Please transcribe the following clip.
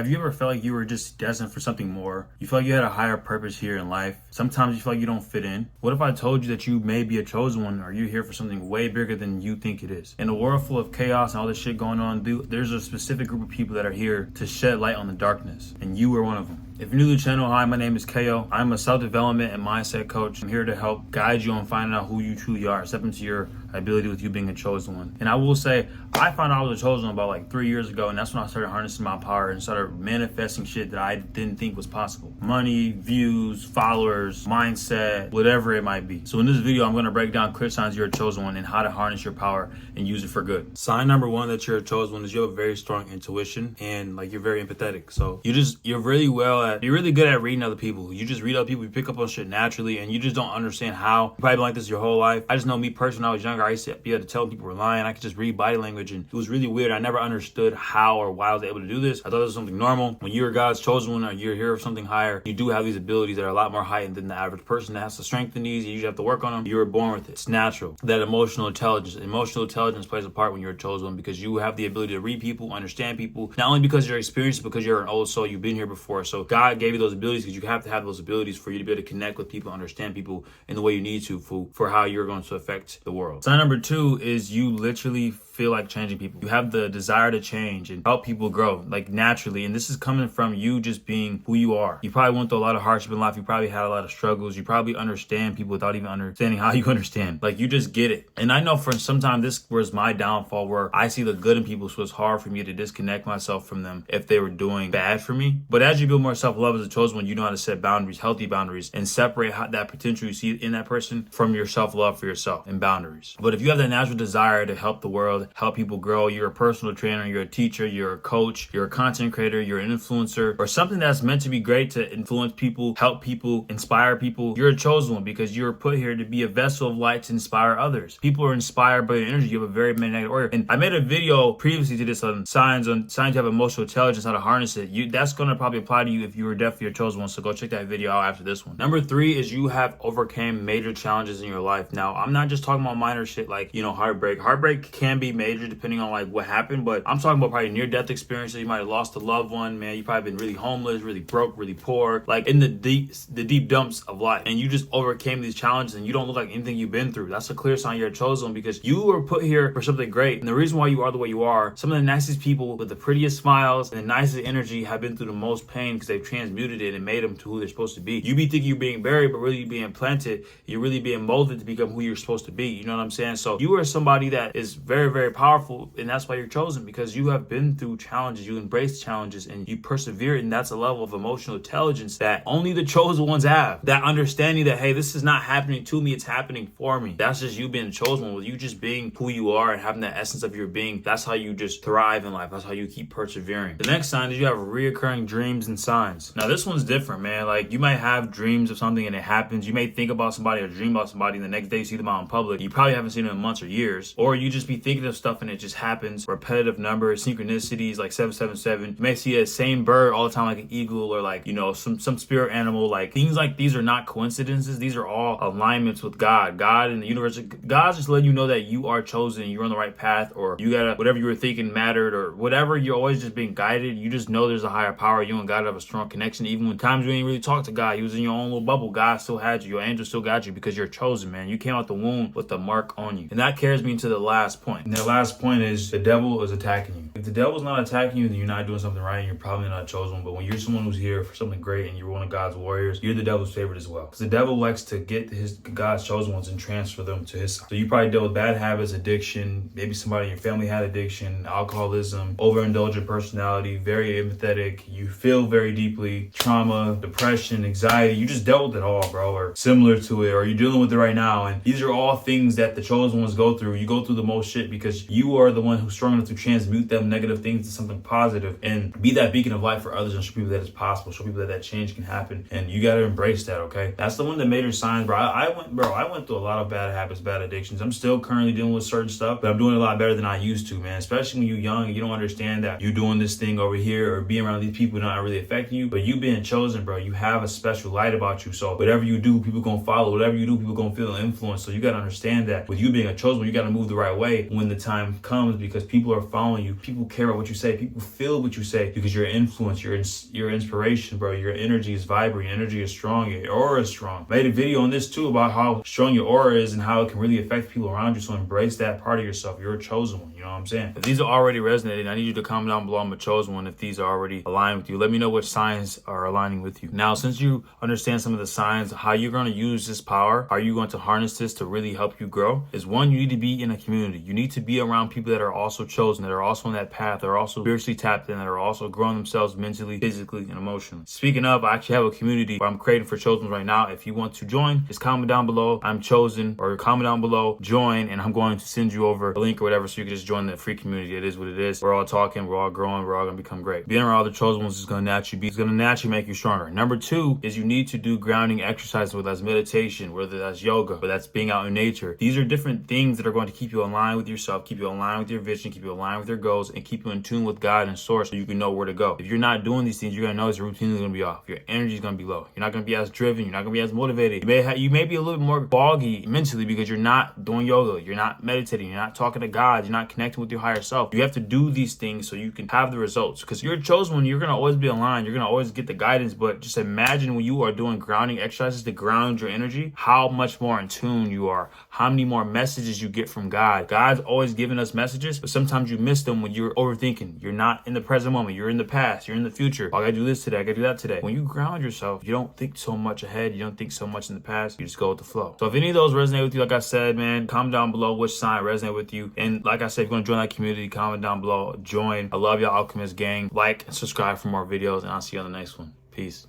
Have you ever felt like you were just destined for something more? You feel like you had a higher purpose here in life? Sometimes you feel like you don't fit in. What if I told you that you may be a chosen one, or you're here for something way bigger than you think it is? In a world full of chaos and all this shit going on, there's a specific group of people that are here to shed light on the darkness, and you are one of them. If you're new to the channel, hi, my name is KO. I'm a self-development and mindset coach. I'm here to help guide you on finding out who you truly are, step into your ability with you being a chosen one. And I will say, I found out I was a chosen one about like 3 years ago, and that's when I started harnessing my power and started manifesting shit that I didn't think was possible. Money, views, followers, mindset, whatever it might be. So in this video, I'm gonna break down clear signs you're a chosen one and how to harness your power and use it for good. Sign number one that you're a chosen one is you have a very strong intuition and like you're very empathetic. So you're really good at reading other people. You just read other people, you pick up on shit naturally, and you just don't understand how. You've probably been like this your whole life. I just know me personally, when I was younger, I used to be able to tell people were lying. I could just read body language, and it was really weird. I never understood how or why I was able to do this. I thought it was something normal. When you're God's chosen one or you're here for something higher, you do have these abilities that are a lot more heightened than the average person that has to strengthen these. You usually have to work on them. You were born with it. It's natural. That emotional intelligence plays a part when you're a chosen one, because you have the ability to read people, understand people, not only because you're experienced, but because you're an old soul. You've been here before. So God gave you those abilities because you have to have those abilities for you to be able to connect with people, understand people in the way you need to for how you're going to affect the world. Sign number two is you literally feel like changing people. You have the desire to change and help people grow, like naturally. And this is coming from you just being who you are. You probably went through a lot of hardship in life. You probably had a lot of struggles. You probably understand people without even understanding how you understand. Like, you just get it. And I know for sometimes this was my downfall, where I see the good in people, so it's hard for me to disconnect myself from them if they were doing bad for me. But as you build more self-love as a chosen one, you know how to set boundaries, healthy boundaries, and separate that potential you see in that person from your self-love for yourself and boundaries. But if you have that natural desire to help the world, help people grow, you're a personal trainer, you're a teacher, you're a coach, you're a content creator, you're an influencer, or something that's meant to be great to influence people, help people, inspire people, you're a chosen one, because you're put here to be a vessel of light to inspire others. People are inspired by your energy. You have a very magnetic aura. And I made a video previously to this on signs to have emotional intelligence, how to harness it. That's going to probably apply to you if you were definitely a chosen one. So go check that video out after this one. Number three is you have overcame major challenges in your life. Now, I'm not just talking about minor shit like, heartbreak. Heartbreak can be major depending on like what happened, but I'm talking about probably near-death experiences. You might have lost a loved one, man. You probably been really homeless, really broke, really poor, like in the deep dumps of life, and you just overcame these challenges, and you don't look like anything you've been through. That's a clear sign you're a chosen one, because you were put here for something great. And the reason why you are the way you are, some of the nicest people with the prettiest smiles and the nicest energy have been through the most pain, because they've transmuted it and made them to who they're supposed to be. You be thinking you're being buried, but really you're being planted. You're really being molded to become who you're supposed to be. You know what I'm saying? So you are somebody that is very, very powerful, and that's why you're chosen, because you have been through challenges, you embrace challenges, and you persevere. And that's a level of emotional intelligence that only the chosen ones have. That understanding that, hey, this is not happening to me, it's happening for me. That's just you being a chosen one, with you just being who you are and having that essence of your being. That's how you just thrive in life. That's how you keep persevering. The next sign is you have reoccurring dreams and signs. Now, this one's different, man. Like, you might have dreams of something and it happens. You may think about somebody or dream about somebody, and the next day you see them out in public. You probably haven't seen them in months or years. Or you just be thinking of stuff and it just happens. Repetitive numbers, synchronicities like 777. You may see a same bird all the time, like an eagle, or like, some spirit animal. Like, things like these are not coincidences. These are all alignments with God and the universe. God's just letting you know that you are chosen, you're on the right path, or you gotta, whatever you were thinking mattered, or whatever. You're always just being guided. You just know there's a higher power. You and God have a strong connection. Even when times you ain't really talk to God, you was in your own little bubble, God still had you. Your angel still got you, because you're chosen, man. You came out the womb with the mark on you. And that carries me to the last point. And the last point is the devil is attacking you. If the devil's not attacking you, then you're not doing something right, and you're probably not chosen. But when you're someone who's here for something great and you're one of God's warriors, you're the devil's favorite as well. Because the devil likes to get God's chosen ones and transfer them to his side. So you probably dealt with bad habits, addiction. Maybe somebody in your family had addiction, alcoholism, overindulgent personality, very empathetic. You feel very deeply, trauma, depression, anxiety. You just dealt with it all, bro, or similar to it, or you're dealing with it right now. And these are all things that the chosen ones go through. You go through the most shit because you are the one who's strong enough to transmute them negative things to something positive and be that beacon of light for others, and show people that it's possible, show people that change can happen. And you got to embrace that, okay? That's the one that made her signs, bro. I went through a lot of bad habits, bad addictions. I'm still currently dealing with certain stuff, but I'm doing a lot better than I used to, man. Especially when you're young and you don't understand that you're doing this thing over here, or being around these people not really affecting you, but you being chosen, bro. You have a special light about you. So whatever you do, people gonna follow. Whatever you do, people gonna feel influence. So you got to understand that with you being a chosen one, you got to move the right way. When the time comes because people are following you. People care about what you say. People feel what you say because your influence, your inspiration, bro. Your energy is vibrant. Your energy is strong. Your aura is strong. Made a video on this too about how strong your aura is and how it can really affect people around you. So embrace that part of yourself. You're a chosen one. You know what I'm saying? If these are already resonating, I need you to comment down below. I'm a chosen one. If these are already aligned with you, let me know which signs are aligning with you. Now, since you understand some of the signs, how you're going to use this power, how you're going to harness this to really help you grow, is one, you need to be in a community. You need to be around people that are also chosen, that are also on that path, that are also spiritually tapped in, that are also growing themselves mentally, physically, and emotionally. Speaking of, I actually have a community where I'm creating for chosen right now. If you want to join, just comment down below, I'm chosen, or comment down below, join, and I'm going to send you over a link or whatever so you can just join the free community. It is what it is. We're all talking, we're all growing, we're all going to become great. Being around other chosen ones is going to naturally make you stronger. Number two is you need to do grounding exercises, whether that's meditation, whether that's yoga, whether that's being out in nature. These are different things that are going to keep you aligned with yourself, keep you aligned with your vision, keep you aligned with your goals, and keep you in tune with God and source so you can know where to go. If you're not doing these things, you're going to notice your routine is going to be off. Your energy is going to be low. You're not going to be as driven. You're not going to be as motivated. You may be a little bit more foggy mentally because you're not doing yoga. You're not meditating. You're not talking to God. You're not connecting with your higher self. You have to do these things so you can have the results, because you're a chosen one. You're going to always be aligned. You're going to always get the guidance, but just imagine when you are doing grounding exercises to ground your energy, how much more in tune you are, how many more messages you get from God. God's always giving us messages, but sometimes you miss them when you're overthinking. You're not in the present moment. You're in the past. You're in the future. Oh, I gotta do this today. I gotta do that today. When you ground yourself, you don't think so much ahead. You don't think so much in the past. You just go with the flow. So if any of those resonate with you, like I said, man, comment down below which sign resonate with you. And like I said, if you're gonna join that community, comment down below. Join. I love y'all, Alchemist gang. Like and subscribe for more videos, and I'll see you on the next one. Peace.